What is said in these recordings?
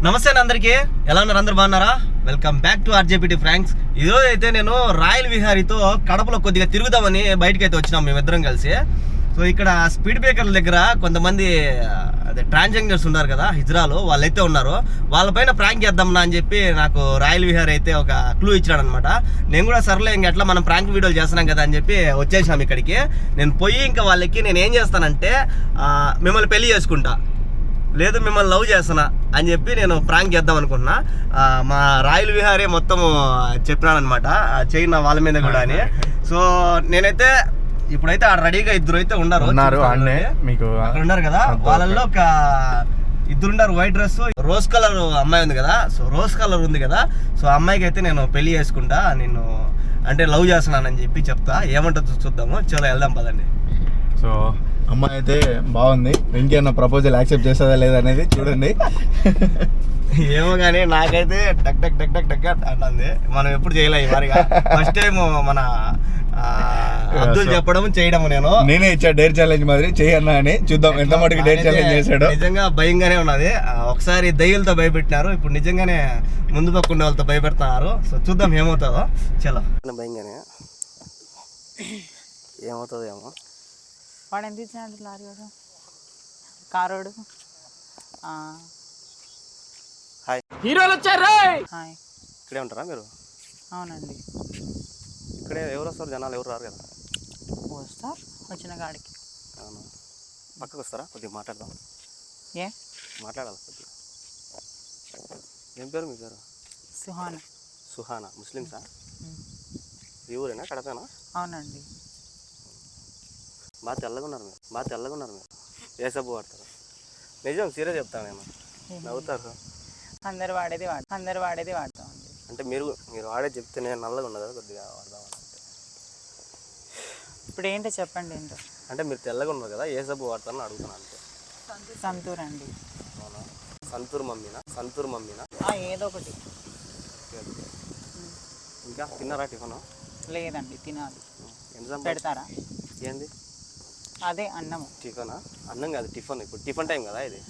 నమస్తే అందరికీ, ఎలా ఉన్నారు? అందరు బాగున్నారా? Welcome back to RJPT franks. ఈరోజు అయితే నేను రాయల్ విహారీతో కడపలో కొద్దిగా తిరుగుదామని బయటకు అయితే వచ్చినాం మేమిద్దరం కలిసి. సో ఇక్కడ స్పీడ్ బ్రేకర్ల దగ్గర కొంతమంది అదే ట్రాన్స్జెండర్స్ ఉన్నారు కదా, హిజ్రాలో వాళ్ళైతే ఉన్నారు. వాళ్ళపైన ప్రాంక్ చేద్దామన్నా అని చెప్పి నాకు రాయల్ విహారీ అయితే ఒక క్లూ ఇచ్చాడు అనమాట. నేను కూడా సర్లే ఇంక ఎట్లా మనం ప్రాంక్ వీడియోలు చేస్తున్నాం కదా అని చెప్పి వచ్చేసాం ఇక్కడికి. నేను పోయి ఇంకా వాళ్ళకి నేను ఏం చేస్తానంటే మిమ్మల్ని పెళ్లి చేసుకుంటా, లేదు మిమ్మల్ని లవ్ చేస్తున్నా అని చెప్పి నేను ప్రాంక్ చేద్దాం అనుకుంటున్నా. మా రాయల్ విహారీ మొత్తం చెప్పినాను అనమాట, చెయ్యి వాళ్ళ మీద కూడా అని. సో నేనైతే ఇప్పుడైతే రెడీగా ఇద్దరు అయితే ఉన్నారు మీకు అక్కడ ఉన్నారు కదా, వాళ్ళల్లో ఒక ఇద్దరున్నారు. వైట్ డ్రెస్ రోజ్ కలర్ అమ్మాయి ఉంది కదా, సో రోజ్ కలర్ ఉంది కదా, సో అమ్మాయికి అయితే నేను పెళ్లి చేసుకుంటా, నేను అంటే లవ్ చేస్తున్నానని చెప్పి చెప్తా. ఏమంటుందో చూద్దాము, చలో వెళ్దాం పదండి. సో అమ్మాయి అయితే బాగుంది, ఇంకేమన్నా ప్రపోజల్ యాక్సెప్ట్ చేస్తుందా లేదా అనేది చూడండి. ఏమో కానీ నాకైతే టక్ టక్ టక్ టక్ టక్ అంటుంది. మనం ఎప్పుడు చేయలే మరిగా, ఫస్ట్ టైం మన అబ్దుల్ చెప్పడం చేయడం. నేనే ఇచ్చా డేర్ ఛాలెంజ్ మాదిరి చేయన్నా అని, చూద్దాం ఎంత మటుకు డేర్ ఛాలెంజ్ చేశాడు. నిజంగా భయంగానే ఉన్నది. ఒకసారి దయ్యులతో భయపెట్టినారు, ఇప్పుడు నిజంగానే ముందు పక్క ఉండే వాళ్ళతో భయపెడుతున్నారు. సో చూద్దాం ఏమవుతుందో. చలో, భయంగానే ఏమవుతుందో ఏమో. వాడు ఎంత ఇచ్చినాడు లారీ వాడు, కారోడు. హాయ్, హీరోలు వచ్చారు. హాయ్, ఇక్కడే ఉంటారా మీరు? అవునండి, ఇక్కడే. ఎవరు వస్తారు? జనాలు ఎవరు రారు కదా? వస్తారు వచ్చిన గాడికి. అవును, పక్కకు వస్తారా? కొద్దిగా మాట్లాడదాం. ఏ మాట్లాడాలి కొద్దిగా. ఏం పేరు మీ పేరు? సుహానా. సుహానా. ముస్లిమ్సా? ఈ ఊరేనా? కడపేనా? అవునండి. బాగా తెల్లగా ఉన్నారు మీరు. ఏ సబ్బు వాడతారు? నిజం, సీరియస్ చెప్తాను నేను. నవ్వుతారు. అందరు వాడేది వాడతామండి. అంటే మీరు వాడేది చెప్తే నేను నల్లగా ఉన్నదా కొద్దిగా వాడదామని. ఇప్పుడు ఏంటో చెప్పండి. ఏంటో అంటే మీరు తెల్లగా ఉన్నారు కదా, ఏ సబ్బు వాడతారని అడుగుతున్నాను అంతే. సంతూర్ అండి. అవునా? సంతూర్ మమ్మీనా? ఏదో ఒకటి. ఇంకా తిన్నారా? టిఫన్ లేదండి, తినాలి. ఎంత పెడతారా? ఏంది? అదే అన్నము. టిఫనా? అన్నం కాదు, టిఫన్. ఇప్పుడు టిఫన్ టైం కదా ఇది.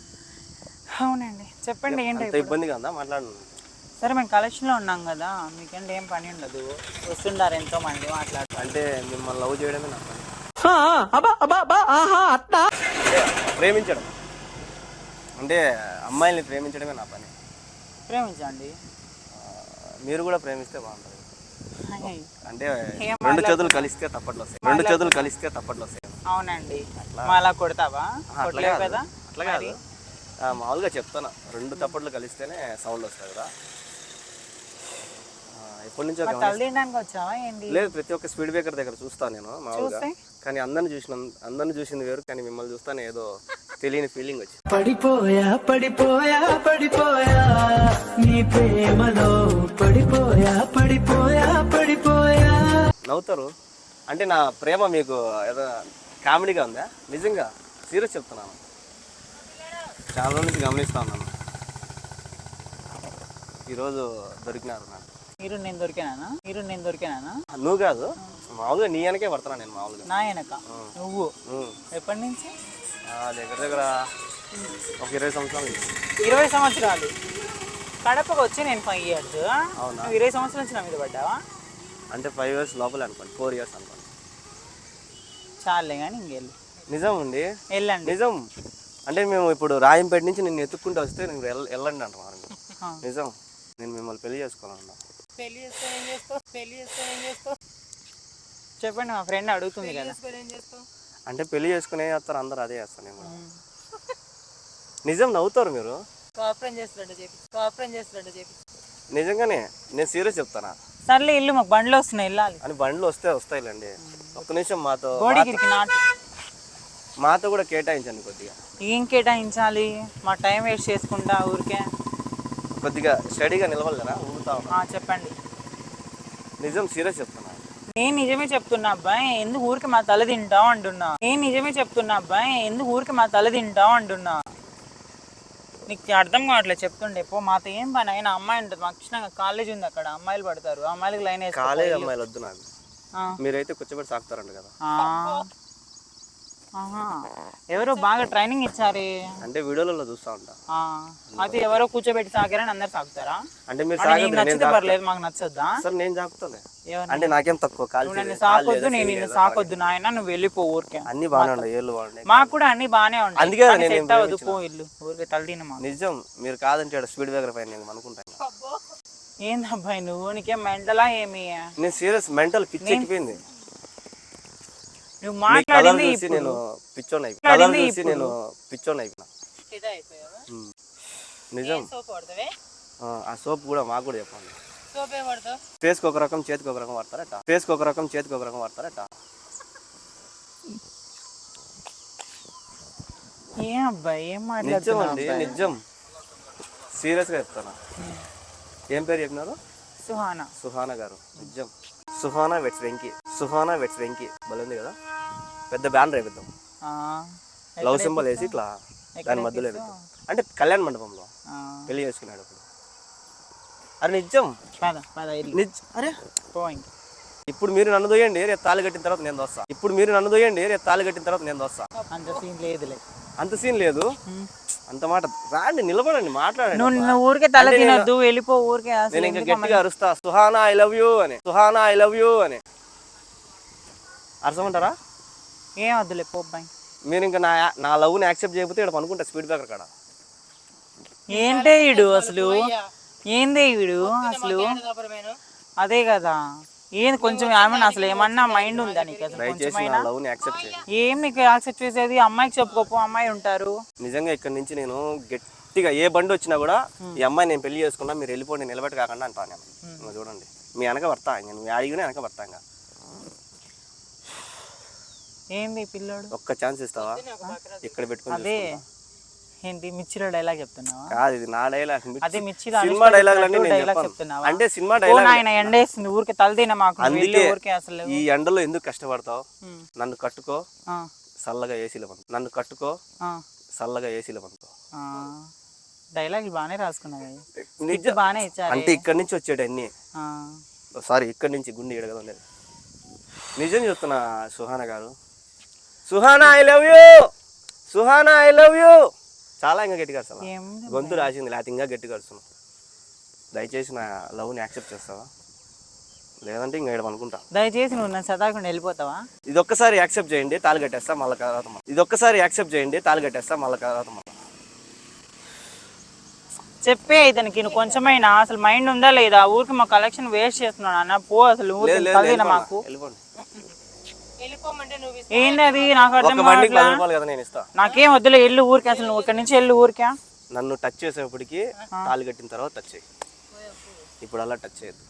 అవునండి, చెప్పండి. ఏంటో ఇబ్బందిగా ఉందా? మాట్లాడు. సరే, మేము కలెక్షన్లో ఉన్నాం కదా, మీకేంటి ఏం పని ఉండదు, వస్తుండారు ఎంతో మంది మాట్లాడు. అంటే మిమ్మల్ని లవ్ చేయడమే నా పని. ప్రేమించడం అంటే అమ్మాయిల్ని ప్రేమించడమే నా పని. ప్రేమించండి. మీరు కూడా ప్రేమిస్తే బాగుంటుంది. అంటే రెండు చేతులు కలిస్తే తప్పట్లో వస్తాయి. అవునండి. అలా కొడతావా? కదా, అట్లా కాదు, మామూలుగా చెప్తాను. రెండు తప్పట్లు కలిస్తేనే సౌండ్ వస్తుంది కదా. ఎప్పటి నుంచో వచ్చావా ఏంటి? లేదు, ప్రతి ఒక్క స్పీడ్ బ్రేకర్ దగ్గర చూస్తాను నేను మామూలుగా. కానీ అందరిని చూసింది వేరు, కానీ మిమ్మల్ని చూస్తానే ఏదో తెలియని ఫీలింగ్ వచ్చి పడిపోయా నీ ప్రేమలో పడిపోయా. నవ్వుతారు అంటే నా ప్రేమ మీకు ఏదో కామెడీగా ఉందా? నిజంగా సీరియస్ చెప్తున్నాను. చాలా రోజుల నుంచి గమనిస్తా ఉన్నాను. ఈరోజు దొరికినారు నాకు. మీరు నేను దొరికానా? నువ్వు కాదు, మామూలుగా నీ వెనకే పడుతున్నా నేను. మామూలుగా నా వెనక నువ్వు? ఎప్పటి నుంచి? దగ్గర ఒక 20 సంవత్సరాలు. 20 సంవత్సరాలు? కడపకు వచ్చి నేను 5 years. అవునా? 20 సంవత్సరాల నుంచి నా మీద పడ్డావా? అంటే 5 years లోపలే అనుకోండి, 4 years అనుకోండి. చాలే కానీ ఇంకెళ్ళి. నిజం అండి, వెళ్ళండి. నిజం. అంటే మేము ఇప్పుడు రాయంపేట నుంచి నిన్ను ఎత్తుక్కుంటూ వస్తే నేను వెళ్ళండి అంటున్నారు. నిజం, నేను మిమ్మల్ని పెళ్లి చేసుకోవాలన్నా. పెళ్లి చేస్తే ఏం చేస్తావు? చెప్పండి, మా ఫ్రెండ్ అడుగుతుంది కదా. అంటే పెళ్లి చేసుకునే చేస్తారు అందరు, అదే చేస్తాను నేను. నిజం, నవ్వుతారు మీరు. కాపురం చేస్తున్నట్టు చెప్పి. నిజంగానే నేను సీరియస్ చెప్తానా? సర్లే ఇల్లు, మాకు బండ్లు వస్తున్నాయి, వెళ్ళాలి. అని బండ్లు వస్తాయిలేండి. ఒక్క నిమిషం మాతో కూడా కేటాయించండి కొద్దిగా. ఏం కేటాయించాలి? మా టైం వేస్ట్ చేసుకుంటా ఊరికే. కొద్దిగా స్టడీగా నిలవలేరా? చెప్పండి. నిజం, సీరియస్ చెప్తున్నా. నేను నిజమే చెప్తున్నా అబ్బాయి, ఎందుకు ఊరికి మా తల తింటావు అంటున్నా. నీకు అర్థం కావట్లేదు చెప్తుండే. మాతో ఏం పని? అయినా అమ్మాయి ఉంటుంది, మాకు కృష్ణ కాలేజ్ ఉంది, అక్కడ అమ్మాయిలు పడతారు, అమ్మాయిలకు లైన్ వేసి. కాలేజ్ అమ్మాయిలు వద్దు నాకు. మీరైతే కూర్చోబెట్టి సాగుతారంట కదా. ఆహా. ఎవరో బాగా ట్రైనింగ్ ఇచ్చారే. అంటే వీడియోలలో చూస్తా ఉంటా. అది ఎవరో కూర్చోబెట్టి సాగారని అందరు సాగుతారా? అంటే మీరు నీకు నచ్చితే పర్లేదు, మాకు నచ్చొద్దా? సార్ నేను సాగుతానే. అంటే నాకేం తక్కువ కాల్ నన్ను సాకొద్దు, నేను నిన్ను సాకొద్దు నాయన, నువ్వు వెళ్ళిపో ఊరికే. అన్ని బాగానే ఉన్నాయి, ఏళ్ళు బాగున్నాయి. మాకు కూడా అన్ని బాగానే ఉంటాయి, అందుకే నేను సెట్ అవ్వదు, పో ఇల్లు ఊరికే తలదీన. మాకు నిజం, మీరు కాదంటే స్పీడ్ బ్రేకర్ పైన నేను అనుకుంటాను. ఏందబ్బాయి నువ్వు, నీకేం మెంటలా ఏమి? నేను సీరియస్, మెంటల్ పిచ్చి ఎక్కిపోయింది. నువ్వు మాట్లాడింది నేను పిచ్చోన్ అయిపోయినా, నేను పిచ్చోన్ అయిపోయినా. నిజం. ఆ సోప్ కూడా మాకు కూడా చెప్పండి. ఫేస్కి ఒక రకం, చేతికి ఒక రకం వాడతారట. ఫేస్కి ఒక రకం, చేతికి ఒక రకం వాడతారట. ఏం అబ్బాయి ఏం మాట్లాడుతున్నావు? నిజం, సీరియస్గా చెప్తాను. ఏం పేరు చెప్పినారు? సుహానా. సుహానా గారు. నిజం. సుహానా వెట్స్ వెంకీ. సుహానా వెట్స్ వెంకీ బలుంది కదా, పెద్ద బ్యానర్ వేపిద్దాం. లవ్ సింబల్ వేసి ఇట్లా దాని మధ్యలో వేపిద్దాం. అంటే కళ్యాణ మండపంలో పెళ్లి చేసుకున్నాడు అప్పుడు. అరే నిజం. అరే ఇప్పుడు మీరు నన్ను దొయ్యండి, రేపు తాళి కట్టిన తర్వాత నేను దోస్తా. ఇప్పుడు మీరు నన్ను దొయ్యండి, రేపు తాళి కట్టిన తర్వాత నేను దోస్తా. అంత సీన్ లేదు. అంత మాట రాండి, నిలబడండి, మాట్లాడండి. నువ్వు ఊరికే తల తినొద్దు, వెళ్ళిపో ఊరికే. నేను ఇంకా గట్టిగా అరుస్తా, సుహానా ఐ లవ్ యూ అని, సుహానా ఐ లవ్ యూ అని అరసమంటారా? ఏం వద్దులే పోబ్బాయి. మీరు ఇంకా నా లవ్ని యాక్సెప్ట్ చేయకపోతే ఇక్కడ అనుకుంటా స్పీడ్ బ్రేకర్ కాడ. ఏంటే వీడు అసలు, ఏందే వీడు అసలు? అదే కదా, ఏంది కొంచెం ఏమన్నా అసలు ఏమన్నా మైండ్ ఉందా నీకు అసలు? ఏం నీకు యాక్సెప్ట్ చేసేది? అమ్మాయికి చెప్పుకోపో, అమ్మాయి ఉంటారు. నిజంగా ఇక్కడ నుంచి నేను గట్టిగా ఏ బండి వచ్చినా కూడా ఈ అమ్మాయి నేను పెళ్లి చేసుకున్నా, మీరు వెళ్ళిపోండి, నిలబెట్ట కాకుండా అంటాను నేను. చూడండి, మీ వెనక పడతా, నేను అడిగినా వెనక పడతా. ఇంకా ఏంది పిల్లోడు? ఒక్క ఛాన్స్ ఇస్తావా? ఇక్కడ పెట్టుకుని. అదే ఏంటి మిర్చిలో డైలాగ్ చెప్తున్నావా? కాదు, ఇది నా డైలాగ్. అదే మిర్చి సినిమా డైలాగ్ చెప్తున్నావా? అంటే సినిమా డైలాగ్. ఆయన ఎండేసింది ఊరికే తలదీన మాకు. అందుకే అసలు ఈ ఎండలో ఎందుకు కష్టపడతావు? నన్ను కట్టుకో, చల్లగా ఏసీలో పంపు. నన్ను కట్టుకో, చల్లగా ఏసీలో పంపు. డైలాగ్ బాగానే రాసుకున్నావు, బాగానే ఇచ్చారు. అంటే ఇక్కడ నుంచి వచ్చేటి అన్ని. సారీ, ఇక్కడ నుంచి గుండె ఎడగదా ఉండేది. నిజం చెప్తున్నా సుహానా గారు. Suhana I love you, Suhana I love you. చాలా ఇంకా గట్టిగా అసలు గొంతు రాసింది, లేకపోతే ఇంకా గట్టిగా అరుస్తున్నావు. దయచేసి నా లవ్ని యాక్సెప్ట్ చేస్తావా? లేదంటే ఇంకా ఏడు అనుకుంటా. దయచేసి నువ్వు నన్ను చదవకుండా వెళ్ళిపోతావా? ఇది ఒక్కసారి యాక్సెప్ట్ చేయండి, తాళి కట్టేస్తా మళ్ళీ తర్వాత. ఇది ఒక్కసారి యాక్సెప్ట్ చేయండి, తాళి కట్టేస్తా మళ్ళీ తర్వాత. చెప్పే ఇతనికి నువ్వు కొంచెమైనా అసలు మైండ్ ఉందా లేదా? ఊరికి మా కలెక్షన్ వేస్ట్ చేస్తున్నాను అన్న, పో అసలు ఊరికి మాకు. ఏంటది నాకు అర్థం కావట్లేదు. నాకేం వద్దులే, ఎల్లు ఊరికి. అసలు నువ్వు ఇక్కడ నుంచి ఎల్లు ఊరికా. నన్ను టచ్ చేసేప్పటికి తాళి కట్టిన తర్వాత టచ్ చేయి. ఇప్పుడు అలా టచ్ చేయద్దు.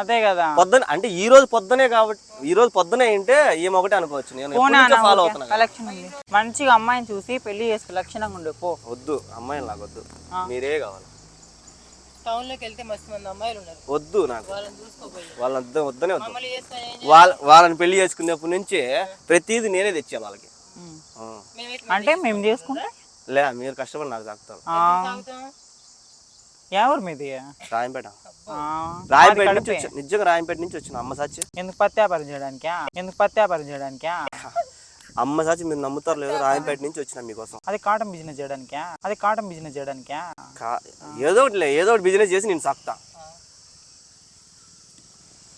అదే కదా పొద్దున అంటే ఈ రోజు పొద్దునే కాబట్టి, ఈ రోజు పొద్దునే అంటే ఏమొకటి అనుకోవచ్చు. నేను ఫాలో అవుతున్నా. కలెక్షన్ ఉంది, మంచిగా అమ్మాయిని చూసి పెళ్లి చేసుకో, లక్షణంగా ఉండు. పో. వద్దు, అమ్మాయిలు నాకు వద్దు, మీరే కావాలి. టౌన్ లోకి వెళ్తే మస్తు మంది అమ్మాయిలు ఉన్నారు, వద్దు నాకు. వాళ్ళని వద్దనే వద్దు. వాళ్ళని పెళ్లి చేసుకునేప్పటి నుంచి ప్రతిదీ నేనే తెచ్చా వాళ్ళకి. అంటే మేము చేసుకుంటా లే, మీరు కష్టపడి నాకు తాకుతారు. ఎవరు మీది? రాయంపేట. రాయంపేట నుంచి వచ్చా, నిజంగా రాయంపేట నుంచి వచ్చిన. అమ్మ సాచి ఎందుకు పత్తి వ్యాపారం చేయడానికా? ఎందుకు పత్తి వ్యాపారం చేయడానికా? అమ్మ సాచి మీరు నమ్ముతారు లేదు, రాయంపేట నుంచి వచ్చిన మీకోసం. అది కాటన్ బిజినెస్ చేయడానికా? అది కాటన్ బిజినెస్ చేయడానికా? ఏదో ఒకటి ఏదో ఒకటి బిజినెస్ చేసి నేను సాకుతా.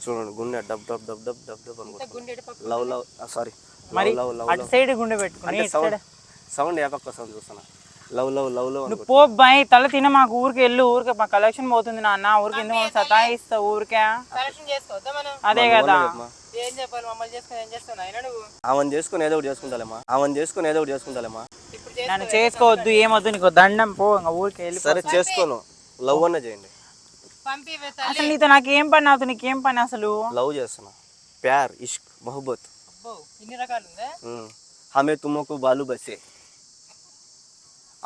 చూడండి, గుండె dub dub dub dub dub dub అనుకుంటా. లవ్ లవ్ సారీ, మరి అటు సైడ్ గుండె పెట్టుకుని సౌండ్ ఏ పక్క సౌండ్ చూస్తున్నా. Love love love love. నువ్వు పో బాయ్, తల తిన మాకు. ఊరికి వెళ్ళు, ఊరికే మా కలెక్షన్ పోతుంది నాన్న. ఊరికి ఎందుకు సతాయిస్తావు ఊరికే? అదే కదా. ఆమెను చేసుకుని ఏదో ఒకటి చేసుకుంటాలేమా, ఆమెను చేసుకుని ఏదో ఒకటి చేసుకుంటాలేమా. నన్ను చేసుకోవద్దు, ఏమొద్దు, నీకు దండం, పో ఊరికి వెళ్ళి. సరే చేసుకోను, లవ్ అన్న చేయండి. అసలు నీతో నాకు ఏం పని? నాతో నీకేం పని అసలు? లవ్ చేస్తున్నా, ప్యార్ ఇష్క్ మొహబ్బత్. హమే తుమకు బాలు బసే.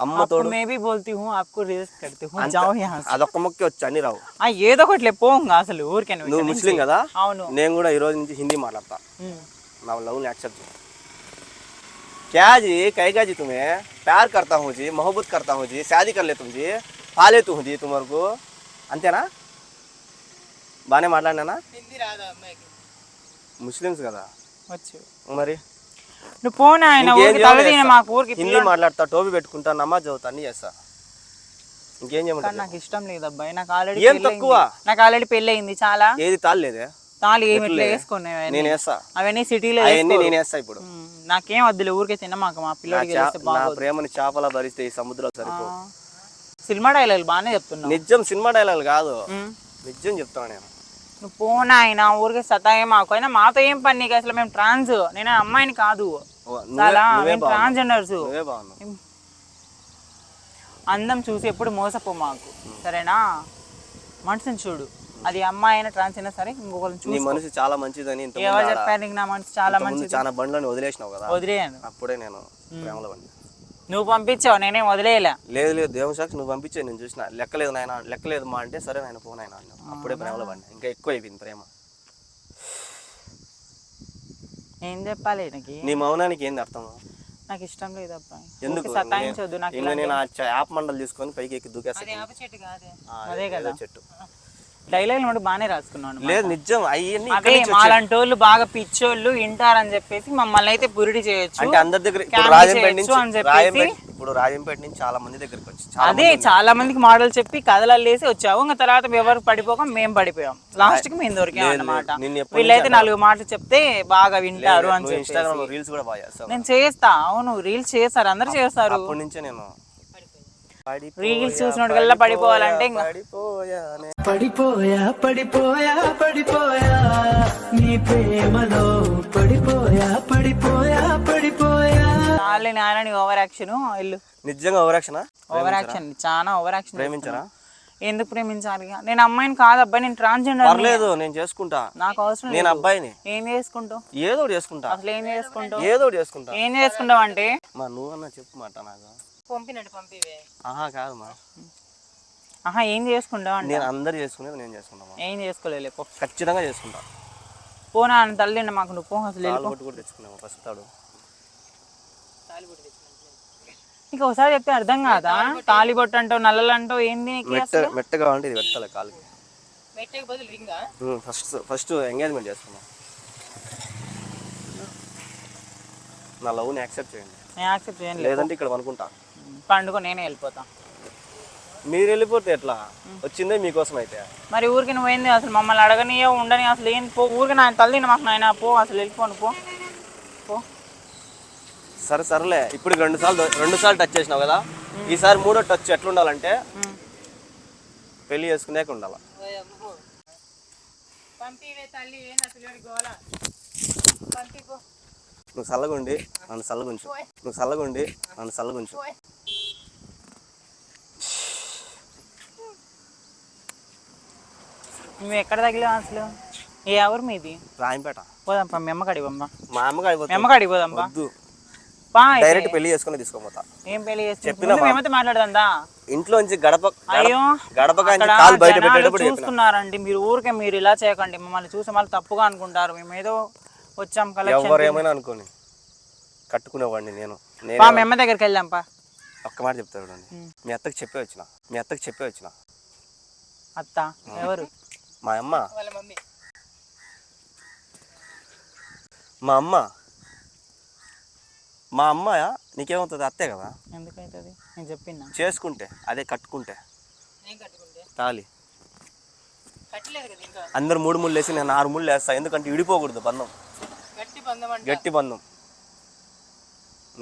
అమ్మ తోడు मैं भी बोलती हूँ, आपको रिस्क करती हूँ, जाओ यहाँ से. అదొక్క మొక్కే వచ్చి అన్ని రావు. ఏదో ఒకటి పోంగా అసలు ఊరికే. నువ్వు ముస్లిం కదా? అవును. నేను కూడా ఈ రోజు నుంచి హిందీ మాట్లాడతా. నా లవ్ ని యాక్సెప్ట్ చేయి. क्या जी कहेगा जी, तुम्हें प्यार करता हूँ जी, मोहब्बत करता हूँ जी, शादी कर ले तुम जी, पाले तू जी तुम्हारे को. అంతేనా? బానే మాట్లాడినానా? హిందీ రాదా అమ్మాయికి? ముస్లిమ్స్ కదా వచ్చు మరి. నువ్వు పోనా ఆయన ఊరికి తలదీన మాకు ఊరికి హిందీ మాట్లాడతా, టోపీ పెట్టుకుంటా, నమాజ్ చదువుతా, అన్ని చేస్తా. ఇంకేం చేయమంటారు? నాకు ఇష్టం లేదు అబ్బాయి. నాకు ఆల్రెడీ ఏం తక్కువ? నాకు ఆల్రెడీ పెళ్లి అయింది. చాలా ఏది తాళలేదే? తాళి ఏమి ఇట్లా వేసుకునే నేను వేస్తా అవన్నీ సిటీలో అవన్నీ నేను వేస్తా. ఇప్పుడు నాకేం వద్దులే, ఊరికే తిన్న మాకు మా పిల్లడికి నా ప్రేమని చేపలా భరిస్తే ఈ సముద్రం సరిపో. సినిమా డైలాగ్ బాగానే చెప్తున్నావు. నిజం, సినిమా డైలాగ్ కాదు, నిజం చెప్తాను నేను. నువ్వు పోనా ఆయన ఊరికే సతాయే మాకు. అయినా మాతో ఏం పని నీకు అసలు? మేము ట్రాన్స్, నేను అమ్మాయిని కాదు, చాలా మేము ట్రాన్స్జెండర్స్. నువ్వే బాగున్నావు. అందం చూసి ఎప్పుడు మోసపో మాకు, సరేనా? మనసుని చూడు, అది అమ్మాయి అయినా ట్రాన్స్ అయినా సరే ఇంకొకరిని చూసి. నీ మనసు చాలా మంచిదని ఎవరు చెప్పారు నీకు? నా మనసు చాలా మంచిది. చాలా బండ్లను వదిలేసినావు కదా, వదిలేయాను. అప్పుడే నేను ప్రేమలో పడి. నువ్వు పంపించావు, నేనేం వదిలేయలే. లేదు లేదు, దేవుని సాక్షి నువ్వు పంపించే నేను చూసిన. లెక్కలేదు నాయన, లెక్కలేదు మా అంటే సరే నాయన ఫోన్ అయినా అన్న. అప్పుడే ప్రేమలో పడినా, ఇంకా ఎక్కువ అయిపోయింది ప్రేమ. ఏం చెప్పాలి నీకు? నీ మౌనానికి ఏంది అర్థం? నాకు ఇష్టం లేదు అబ్బాయి. ఎందుకు సతాయించొద్దు. నాకు నేను ఆ యాప్ మండలు తీసుకొని పైకి ఎక్కి దూకేస్తాను. అదే కదా చెట్టు డైలాగ్ కూడా బాగానే రాసుకున్నాను. లేదు నిజం, అవన్నీ అదే మాలాంటి వాళ్ళు బాగా పిచ్చోళ్ళు వింటారని చెప్పేసి మమ్మల్ని అయితే పురిడి చేయొచ్చు. అంటే అందరి దగ్గర ఇప్పుడు రాజంపేట నుంచి చాలా మంది దగ్గరికి వచ్చి అదే చాలా మందికి మోడల్ చెప్పి కథలల్లేసి వచ్చావు. ఇంకా తర్వాత ఎవరు పడిపోక మేము పడిపోయాం. లాస్ట్ కి మేము దొరికాం అన్నమాట. వీళ్ళైతే 4 మాటలు చెప్తే బాగా వింటారు అని చెప్పి. ఇన్స్టాగ్రామ్ లో రీల్స్ కూడా బాగా చేస్తాను. నేను చేస్తా. అవును, రీల్స్ చేస్తారు, అందరు చేస్తారు. అప్పటి నుంచే నేను రీల్స్ చూసినోడికల్లా పడిపోవాలంటే పడిపోయా పడిపోయా పడిపోయా నీ ప్రేమలో పడిపోయా పడిపోయా పడిపోయా. చాలే నాయన ఓవర్ యాక్షన్. ఇల్లు నిజంగా ఓవర్ యాక్షన్, ఓవర్ యాక్షన్, చాలా ఓవర్ యాక్షన్. ప్రేమించరా? ఎందుకు ప్రేమించాలి? నేను అమ్మాయిని కాదు అబ్బాయి, నేను ట్రాన్స్జెండర్. పర్లేదు, నేను చేసుకుంటా. నాకు అవసరం. నేను అబ్బాయిని. ఏం చేసుకుంటావు? ఏదో ఒకటి చేసుకుంటా. అసలు ఏం చేసుకుంటావు? ఏదో ఒకటి చేసుకుంటా. ఏం చేసుకుంటావు అంటే నువ్వన్నా చెప్పు మాట. నాకు పంపినట్టు పంపివే. కాదు మా ఏం చేసుకుంటావు అంటే నేను అందరు చేసుకునేది నేను చేసుకుంటా. ఏం చేసుకోలేదు. ఖచ్చితంగా చేసుకుంటా. పోనా తల్లి మాకు నువ్వు పో. అసలు కూడా తెచ్చుకున్నాము ఫస్ట్ తాడు. నీకు ఒకసారి చెప్తే అర్థం కాదా? తాళిబొట్టు అంటావు, నల్లలు అంటావు, ఏంది? మెట్టగా అంటే ఇది పెట్టాలి కాలుకి. ఫస్ట్ ఎంగేజ్మెంట్ చేసుకున్నాం. నా లవ్ ని యాక్సెప్ట్ చేయండి. నేను యాక్సెప్ట్ చేయను. లేదంటే ఇక్కడ అనుకుంటా పండుగ నేనే వెళ్ళిపోతా. మీరు వెళ్ళిపోతే ఎట్లా? వచ్చిందే మీకోసం అయితే. మరి ఊరికి నువ్వేంది? అసలు మమ్మల్ని అడగనియో ఉండని, అసలు ఏంది? పో ఊరికి. నా తల్లి మాకు నాయన పో, అసలు వెళ్ళిపోను పో. సరే సర్లే, ఇప్పుడు 2 సార్లు టచ్ చేసినావు కదా, ఈసారి 3వ టచ్ ఎట్లుండాలంటే పెళ్లి చేసుకునేక ఉండాలా. నువ్వు చల్లగుండి నన్ను చల్లగుంచు. నువ్వు ఎక్కడ తగిలావు అసలు? ఏ ఎవరు మీది? రాయంపేట. పోదాంపా, మీ అమ్మకాడి బొమ్మ. మా అమ్మకాడి అమ్మకాడి పోదాంపా. డైరెక్ట్ పెళ్లి చేసుకుని తీసుకోపోతా. ఏం పెళ్లి చేసుకుంటే మాట్లాడదా? ఇంట్లోంచి గడప చూస్తున్నారండి మీరు. ఊరికే మీరు ఇలా చేయకండి. మమ్మల్ని చూసి మళ్ళీ తప్పుగా అనుకుంటారు. మేము ఏదో వచ్చాం కలెక్షన్. ఎవరేమైనా అనుకోని కట్టుకునేవాడిని నేను. మా అమ్మ దగ్గరికి వెళ్దాంపా. ఒక్క మాట చెప్తా చూడండి. మీ అత్తకి చెప్పే వచ్చిన. అత్త ఎవరు? మా అమ్మ. మా అమ్మ నీకేమవుతుంది? అత్తే కదా. ఎందుకైతుంది? నేను చెప్పినా చేసుకుంటే అదే, కట్టుకుంటే తాళి అందరు 3 ముళ్ళు వేసి నేను 6 ముళ్ళు వేస్తా. ఎందుకంటే విడిపోకూడదు బంధం, గట్టి బంధం.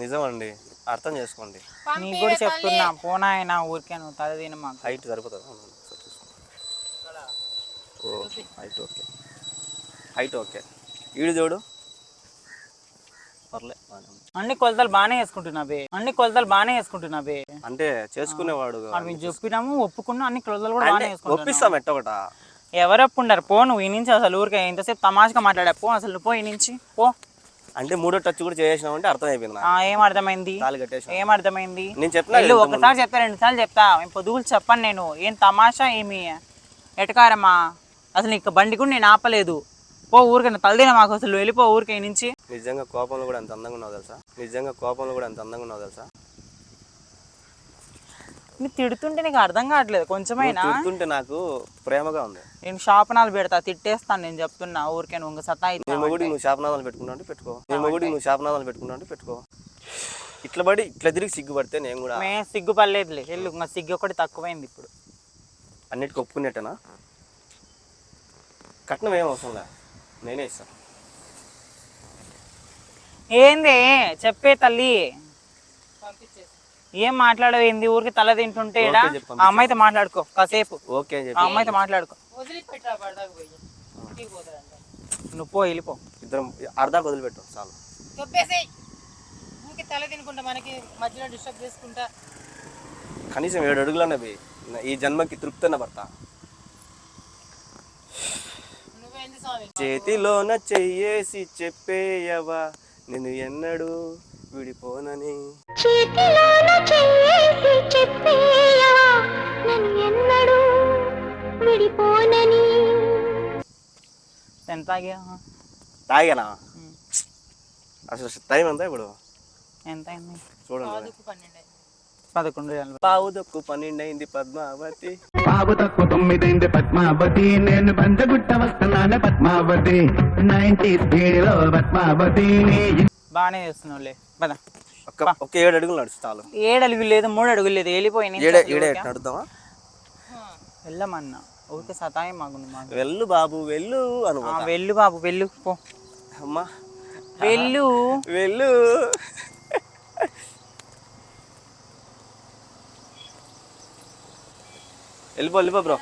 నిజమండి, అర్థం చేసుకోండి. నీకు కూడా చెప్తున్నా, పోనా అయినా ఊరికే నువ్వు తలదీన. మాకు హైట్ సరిపోతుంది. Height okay. ఈడు చూడు, అన్ని కొలతలు బాగానే వేసుకుంటున్నావే. అంటే చేసుకునేవాడు మేము చెప్పినాము, ఒప్పుకున్నా. అన్ని కొలతలు కూడా బాగానే ఒప్పిస్తాం. ఎట్టొకట ఎవరు ఒప్పుకుంటారు? పో నువ్వు ఈ నుంచి. అసలు ఊరికే ఇంతసేపు తమాషగా మాట్లాడా. పో అసలు నువ్వు పో ఈ నుంచి పో. అంటే 3వ టచ్ కూడా చేసినావు అంటే అర్థం అయిపోయింది. ఏం అర్థమైంది? ఏం అర్థమైంది? నేను చెప్పినా. ఒకసారి చెప్తా, 2 సార్లు చెప్తా. మేము పొదుగులు చెప్పను నేను. ఏం తమాషా ఏమి ఎటకారమ్మా? అసలు నీకు బండి కూడా నేను ఆపలేదు. పో ఊరికే తలదిన మాకు. అసలు వెళ్ళిపో ఊరికే నుంచి. నిజంగా కోపంలో కూడా ఎంత అందంగా ఉన్నావు తెలుసా? నీ తిడుతుంటే నీకు అర్థం కావట్లేదు కొంచెమైనా. తిడుతుంటే నాకు ప్రేమగా ఉంది. నేను శాపనాలు పెడతా, తిట్టేస్తాను నేను చెప్తున్నా. ఊరికే నువ్వు సతా నీ మొగుడికి నువ్వు శాపనాదాలు పెట్టుకున్నావు అంటే పెట్టుకో. నీ మొగుడికి నువ్వు శాపనాదాలు పెట్టుకున్నావు అంటే పెట్టుకో. ఇట్లా పడి ఇట్లా తిరిగి సిగ్గుపడితే నేను కూడా మే సిగ్గుపడలేదులే. వెళ్ళు, ఇంకా సిగ్గు ఒకటి తక్కువైంది ఇప్పుడు. అన్నిటికీ ఒప్పుకునేట్టేనా? కట్నం ఏం అవసరం లే, నేనే ఇస్తాను. ఏంది చెప్పే తల్లి, ఏం మాట్లాడవేంది? ఊరికి తల తింటుంటే ఈడ. ఓకే చెప్పు, ఆ అమ్మాయితో మాట్లాడుకో కాసేపు. ఓకే అని ఆ చెప్పి అమ్మాయితో మాట్లాడుకో. నువ్వు పో, వెళ్ళిపో. ఇద్దరం అర్ధాకు వదిలిపెట్టు చాలు. తల తినుకుంటా మనకి మధ్యలో డిస్టర్బ్ చేసుకుంటా. కనీసం 7 అడుగులనే పోయి ఈ జన్మకి తృప్తిన భర్త. చేతిలోన చెయ్యేసి చెప్పేయవా నేను ఎన్నడూ విడిపోనని. చేతిలోన చెయ్యేసి చెప్పేయవా నేను ఎన్నడూ విడిపోనని. ఎంత తాగానా? అసలు టైం ఎంత ఇప్పుడు? ఎంత అయింది చూడండి. 11 పావు దక్కు 12 అయింది పద్మావతి. పావు తక్కువ 9 అయింది పద్మావతి. నేను బంజగుట్ట వస్తున్నాను పద్మావతి. 90 స్పీడ్లో పద్మావతి. బాగానే చేస్తున్నావులే. పద. ఒక 7 అడుగులు నడుచు చాలు. 7 అడుగులు లేదు, 3 అడుగులు లేదు, వెళ్ళిపోయి ఏడే నడుద్దామా? వెళ్ళమన్నా ఊరికే సతాయి మాకు. వెళ్ళు బాబు వెళ్ళు అను. వెళ్ళు బాబు వెళ్ళు, పో అమ్మా వెళ్ళు. వెళ్ళు. వెళ్ళిపో బ్రో.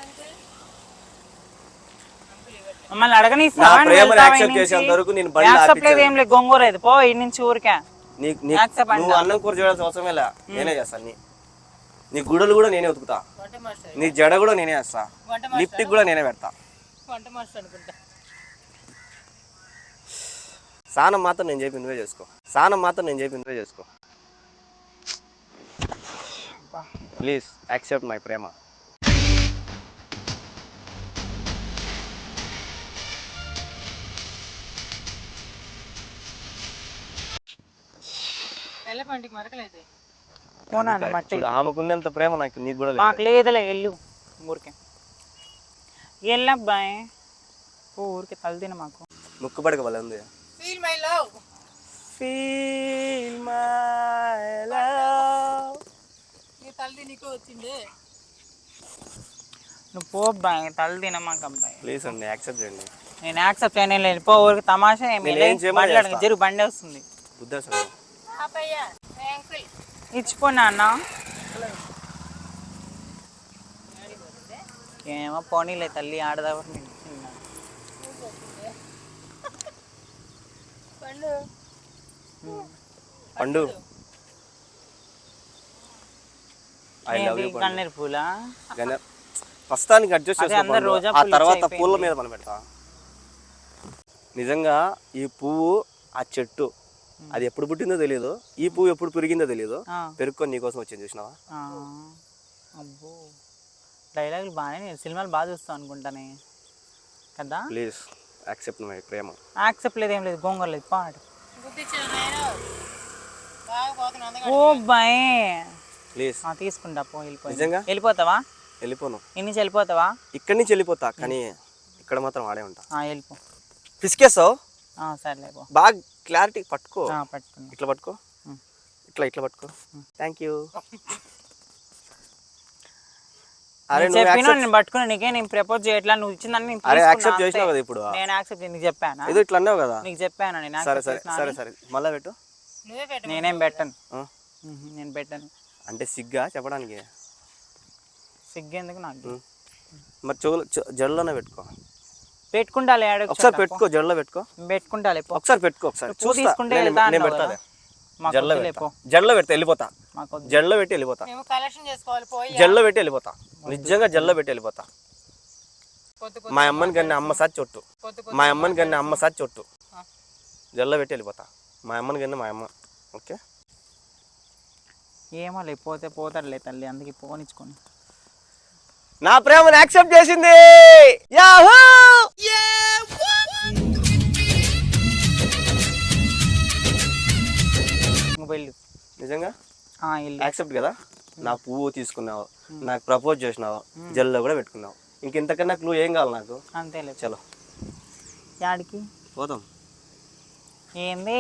మమ్మల్ని అడగనిస్తా? నా ప్రేమను యాక్సెప్ట్ చేసేంత వరకు నేను బండి ఆపించాను. ఏం లేదు, గొంగూరేది పో ఈ నుంచి ఊరికే. నువ్వు అన్నం కూర చేయాల్సిన అవసరమే లే, నేనే చేస్తాను. నీ గుడలు కూడా నేనే ఉతుకుతా, నీ జడ కూడా నేనే వేస్తా, లిప్టిక్ కూడా నేనే పెడతా. స్నానం మాత్రం నేను చెప్పి నువ్వే చేసుకో. ప్లీజ్ యాక్సెప్ట్ మై ప్రేమ. ఆమెకున్నంత ప్రేమ నాకు నీకు కూడా మాకు లేదులే, వెళ్ళు ఊరికే. వెళ్ళబ్బాయి ఊరికే తల తిన మాకు. ముక్కుపడక వల్ల ఉంది. Feel my love. నువ్వు పో అబ్బాయి, తల తిన మాకు అబ్బాయి. ప్లీజ్ అండి యాక్సెప్ట్ చేయండి. నేను యాక్సెప్ట్ చేయను, లేదు పో ఊరికి. తమాషా మాట్లాడదు, జరుగు బండి వస్తుంది. ఇచ్చిపో నాన్న. ఏమో పోనీలే తల్లి, ఆడదావరు నేను. పండు ఐ లవ్ యూ. కన్నీరు పూల ప్రస్తుతానికి అడ్జస్ట్ అందరు రోజా చేసుకో, ఆ తర్వాత పూల మీద మనం పెడతా. నిజంగా ఈ పువ్వు ఆ చెట్టు అది ఎప్పుడు పుట్టిందో తెలియదు, ఈ పువ్వు ఎప్పుడు పెరిగిందో తెలియదు, పెరుక్కొని నీకోసం వచ్చింది చూసినావా? అబ్బో డైలాగులు బాగానే, సినిమాలు బాగా చూస్తావు అనుకుంటానే కదా. Please accept my Prema. Accept లేదు, ఏం లేదు, గోంగూర లేదు, పాడు. ఓ బాయ్ ప్లీజ్ తీసుకుంటా, పో. నిజంగా వెళ్ళిపోతావా? వెళ్ళిపోను. ఇన్ని నుంచి వెళ్ళిపోతావా? ఇక్కడి నుంచి వెళ్ళిపోతా, కానీ ఇక్కడ మాత్రం ఆడే ఉంటా. వెళ్ళిపో. పిసికేస్తావు. సర్లే పో. బాగా క్లారిటీ పట్టుకో. పట్టుకున్నా. ఇట్లా పట్టుకో, ఇట్లా పట్టుకో. Thank you. అరే చెప్పినా నేను పట్టుకున్నా, నీకే నేను ప్రపోజ్ చేయట్లా, నువ్వు ఇచ్చిందని యాక్సెప్ట్ చేసినావు కదా ఇప్పుడు. నేను యాక్సెప్ట్ నీకు చెప్పానా? ఇది ఇట్లా అన్నావు కదా. నీకు చెప్పాను నేను. సరే మళ్ళా పెట్టు. నేనేం పెట్టను, నేను పెట్టను. అంటే సిగ్గా చెప్పడానికి? సిగ్గేందుకు నాకు. మరి జడలోనే పెట్టుకో. పెట్టుకుంటాలే, ఒకసారి పెట్టుకో, జడలో పెట్టుకో. పెట్టుకుంటాలే, ఒకసారి పెట్టుకో. ఒకసారి తీసుకుంటే నేను పెడతాలే. జడలో పెడితే వెళ్ళిపోతా, జడలో పెట్టి వెళ్ళిపోతా, జడలో పెట్టి వెళ్ళిపోతా, నిజంగా జడలో పెట్టి వెళ్ళిపోతా. మా అమ్మని కన్నా అమ్మ సాచి చొట్టు, జడలో పెట్టి వెళ్ళిపోతా. మా అమ్మని కన్నా మా అమ్మ. ఓకే ఏమో లేకపోతే పోతాడులే తల్లి, అందుకే పోనిచ్చుకొని. నా ప్రేమను యాక్సెప్ట్ చేసింది. యాహూ! వెళ్ళు. నిజంగా వెళ్ళు. యాక్సెప్ట్ కదా. నా పువ్వు తీసుకున్నావు, నాకు ప్రపోజ్ చేసినావు, జల్లో కూడా పెట్టుకున్నావు. ఇంకెంతకన్నా క్లూ ఏం కావాలి నాకు? అంతేలే. చలో యాడికి పోతాం. ఏంది?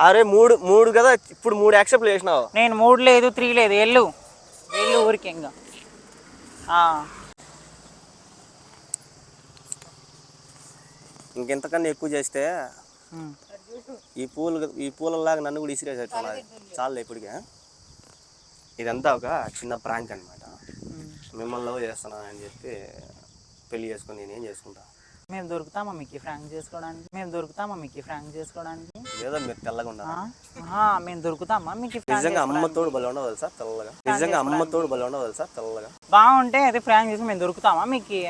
అరే మూడు కదా, ఇప్పుడు 3 యాక్సెప్ట్లు చేసినావు. నేను 3 లేదు 3 లేదు. వెళ్ళు ఊరికి ఇంకా. ఇంకెంతకన్నా ఎక్కువ చేస్తే ఈ పూలలాగా నన్ను కూడా ఇసిరేసేట్టున్నది. చాలు ఇప్పటికే. ఇదంతా ఒక చిన్న ప్రాంక్ అనమాట. మిమ్మల్ని లవ్ చేస్తున్నా అని చెప్పి పెళ్లి చేసుకుని నేనేం చేసుకుంటా. మేము దొరుకుతామా మీకు ఫ్రాంక్ చేసుకోవడానికి? ఏదో మీరు తెల్లగా ఉండాలి. మేము దొరుకుతామా మీకు? నిజంగా అమ్మతోడు బలి ఉండవు తెలుసా తెల్లగా. బాగుంటే అయితే ఫ్రాంక్ చేసి మేము దొరుకుతామా మీకు?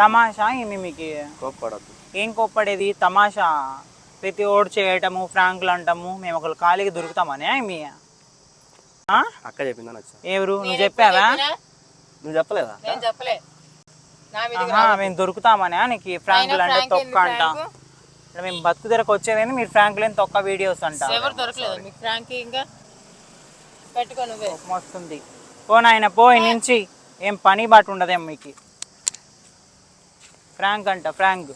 తమాషా ఏమి మీకు? కోప్పడద్దు. ఏం కోప్పడేది? తమాషా ప్రతి ఓడి చేయటము, ఫ్రాంక్లు అంటాము. మేము ఒకళ్ళు ఖాళీగా దొరుకుతామని మీ అక్క చెప్పిందని వచ్చా. ఎవరు? నువ్వు చెప్పావా? నువ్వు చెప్పలేదా? మేము దొరుకుతామని నీకు ఫ్రాంకులు అంటే తొక్క అంట. ఇక్కడ మేము బతుకు ధరకు వచ్చేది మీరు ఫ్రాంకులు అని తొక్క వీడియోస్ అంట. వస్తుంది. పో నాయన పో నుంచి. ఏం పని బాటు ఉండదేమో మీకు. ఫ్రాంక్ అంట ఫ్రాంక్.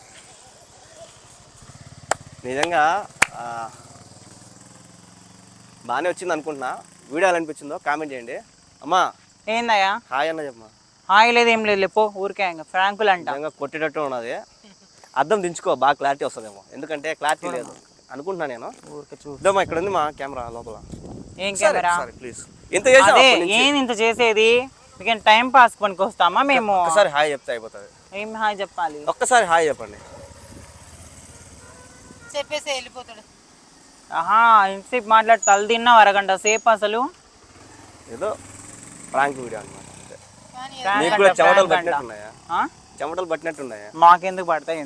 నిజంగా బాగానే వచ్చింది అనుకుంటున్నా. వీడియో ఎలా అనిపించిందో కామెంట్ చేయండి. అమ్మా ఏందయ్యా? హాయ్ అన్న చెప్పమ్మా. హాయ్ లేదు ఏం లేదు పో ఊరికే. ఇంకా ఫ్రాంకులు అంట. నిజంగా కొట్టేటట్టు ఉన్నది. అద్దం దించుకో, బాగా క్లారిటీ వస్తుందేమో. ఎందుకంటే క్లారిటీ లేదు అనుకుంటున్నా నేను. ఊరికే చూద్దామా, ఇక్కడ ఉంది మా కెమెరా లోపల. ఏం కెమెరా? ప్లీజ్. ఇంత చేసావా? ఏంది ఇంత చేసేది? మీకేం టైం పాస్ పనికి వస్తామా మేము? ఒకసారి హాయ్ చెప్తే అయిపోతుంది. ఏం హాయ్ చెప్పాలి? ఒక్కసారి హాయ్ చెప్పండి. చెప్పేసి వెళ్ళిపోతాడు. ఇంతసేపు మాట్లాడి తల తిన్నావు అరగంట సేపు. అసలు ఏదో ప్రాంక్ వీడియో అనమాట. Prank నీకు కూడా అంట, చెమటలు prank అంట. పట్టినట్టున్నాయా? చెమటలు పట్టినట్టున్నాయా? మాకెందుకు పడతాయి?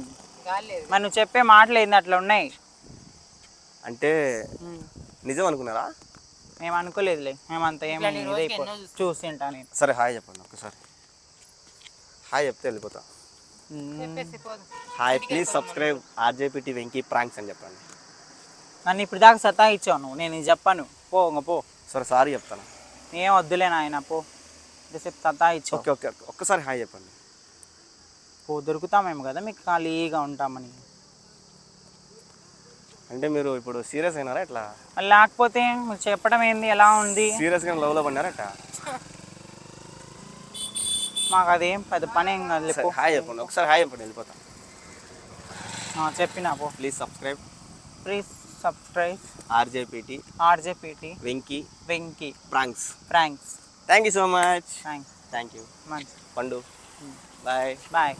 మరి నువ్వు చెప్పే మాటలు ఏంది అట్లా ఉన్నాయి? అంటే నిజం అనుకున్నారా? మేము అనుకోలేదులే. మేమంతా ఏం చూసింటా నేను. సరే హాయ్ చెప్పండి ఒక్కసారి. హాయ్ చెప్తే వెళ్ళిపోతా. Hi please subscribe RJPT Venky pranks అని చెప్పండి. నన్ను ఇప్పుడు దాకా సతాయిచ్చావు నువ్వు. నేను చెప్పాను పో ఇంక పో. సరే సారీ చెప్తాను. ఏం వద్దులే నాయన పో. ఇంతసేపు సతాయిచ్చావు. ఓకే ఓకే ఒక్కసారి హాయ్ చెప్పండి. పో దొరుకుతామేమో కదా మీకు ఖాళీగా ఉంటామని. అంటే మీరు ఇప్పుడు సీరియస్ అయినారా ఎట్లా? లేకపోతే మీరు చెప్పడం ఏంది? ఎలా ఉంది? సీరియస్గా లవ్లో పడినారా ఎట్లా? మాకు అదేం పెద్ద పని ఏం కాదు. హాయ్ చెప్పండి ఒకసారి. హాయ్ చెప్పండి వెళ్ళిపోతాం. చెప్పినా పో. Please subscribe RJPT Venky pranks. Thank you so much. Thank you మంచి పండు. బాయ్. బాయ్.